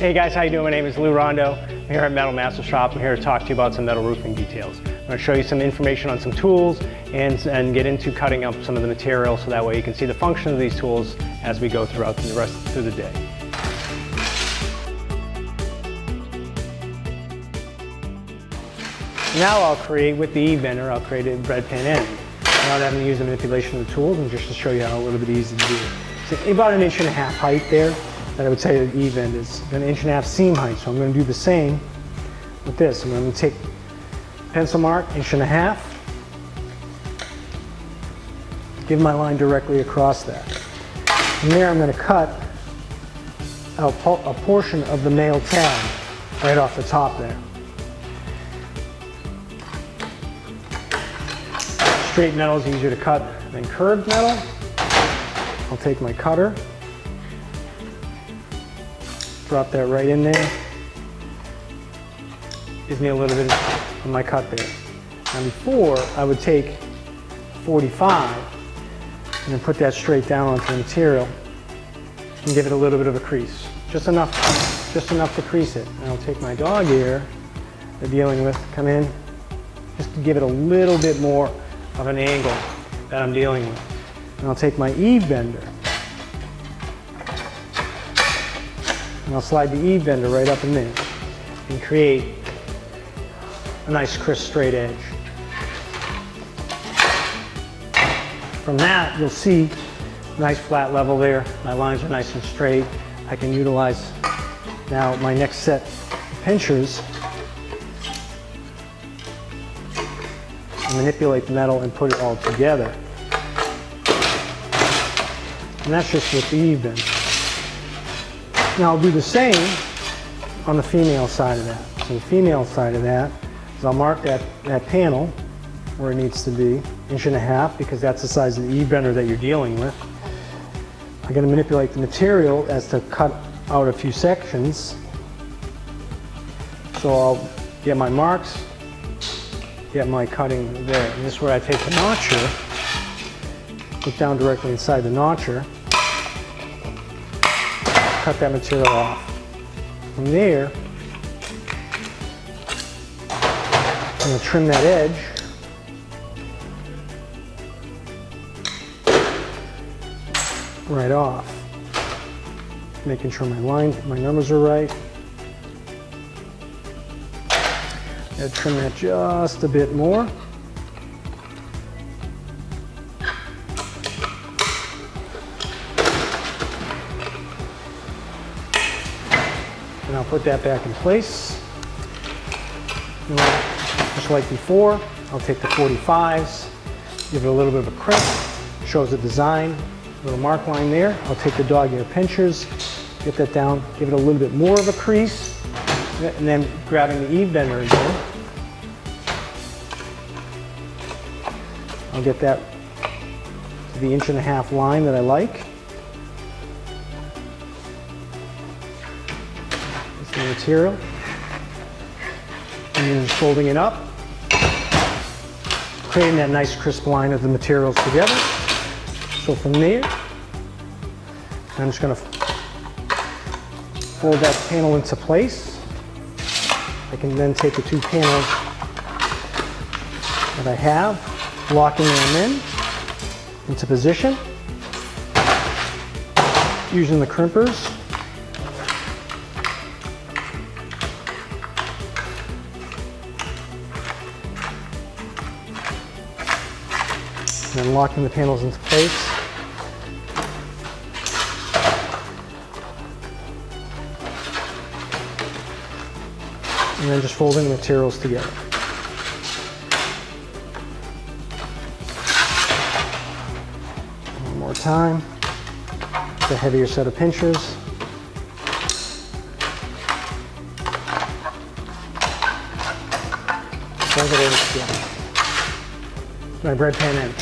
Hey guys, how you doing? My name is Lou Rondo. I'm here at Metal Master Shop. I'm here to talk to you about some metal roofing details. I'm going to show you some information on some tools and get into cutting up some of the material so that way you can see the function of these tools as we go throughout through the day. Now I'll create, with the eave bender, I'll create a bread pan end. Without having to use the manipulation of the tools, and just to show you how a little bit easy to do. So about 1.5 inches height there. That I would say the eave end is an 1.5 inch seam height. So I'm going to do the same with this. I'm going to take pencil mark, 1.5 inches, give my line directly across that. From there I'm going to cut a portion of the male tab right off the top there. Straight metal is easier to cut than curved metal. I'll take my cutter, drop that right in there. Gives me a little bit of my cut there. Now before, I would take 45 and then put that straight down onto the material and give it a little bit of a crease. Just enough to crease it. And I'll take my dog ear that I'm dealing with, come in, just to give it a little bit more of an angle that I'm dealing with. And I'll take my eave bender and I'll slide the eave bender right up in there and create a nice crisp straight edge. From that, you'll see nice flat level there. My lines are nice and straight. I can utilize now my next set of pinchers and manipulate the metal and put it all together. And that's just with the eave bender. Now I'll do the same on the female side of that. So the female side of that is I'll mark that panel where it needs to be, 1.5 inches, because that's the size of the eave bender that you're dealing with. I'm going to manipulate the material as to cut out a few sections. So I'll get my marks, get my cutting there. And this is where I take the notcher, put down directly inside the notcher, cut that material off. From there, I'm going to trim that edge. Right off. Making sure my numbers are right. Gotta trim that just a bit more. And I'll put that back in place. And just like before, I'll take the 45s, give it a little bit of a crisp, shows the design, little mark line there. I'll take the dog ear pinchers, get that down, give it a little bit more of a crease, and then grabbing the eave bender again, I'll get that to the 1.5 inch line that I like. The material, and then just folding it up, creating that nice crisp line of the materials together. So from there, I'm just going to fold that panel into place. I can then take the two panels that I have, locking them into position, using the crimpers. And then locking the panels into place. And then just folding the materials together. One more time. It's a heavier set of pinchers. Fold it over together. My bread pan end.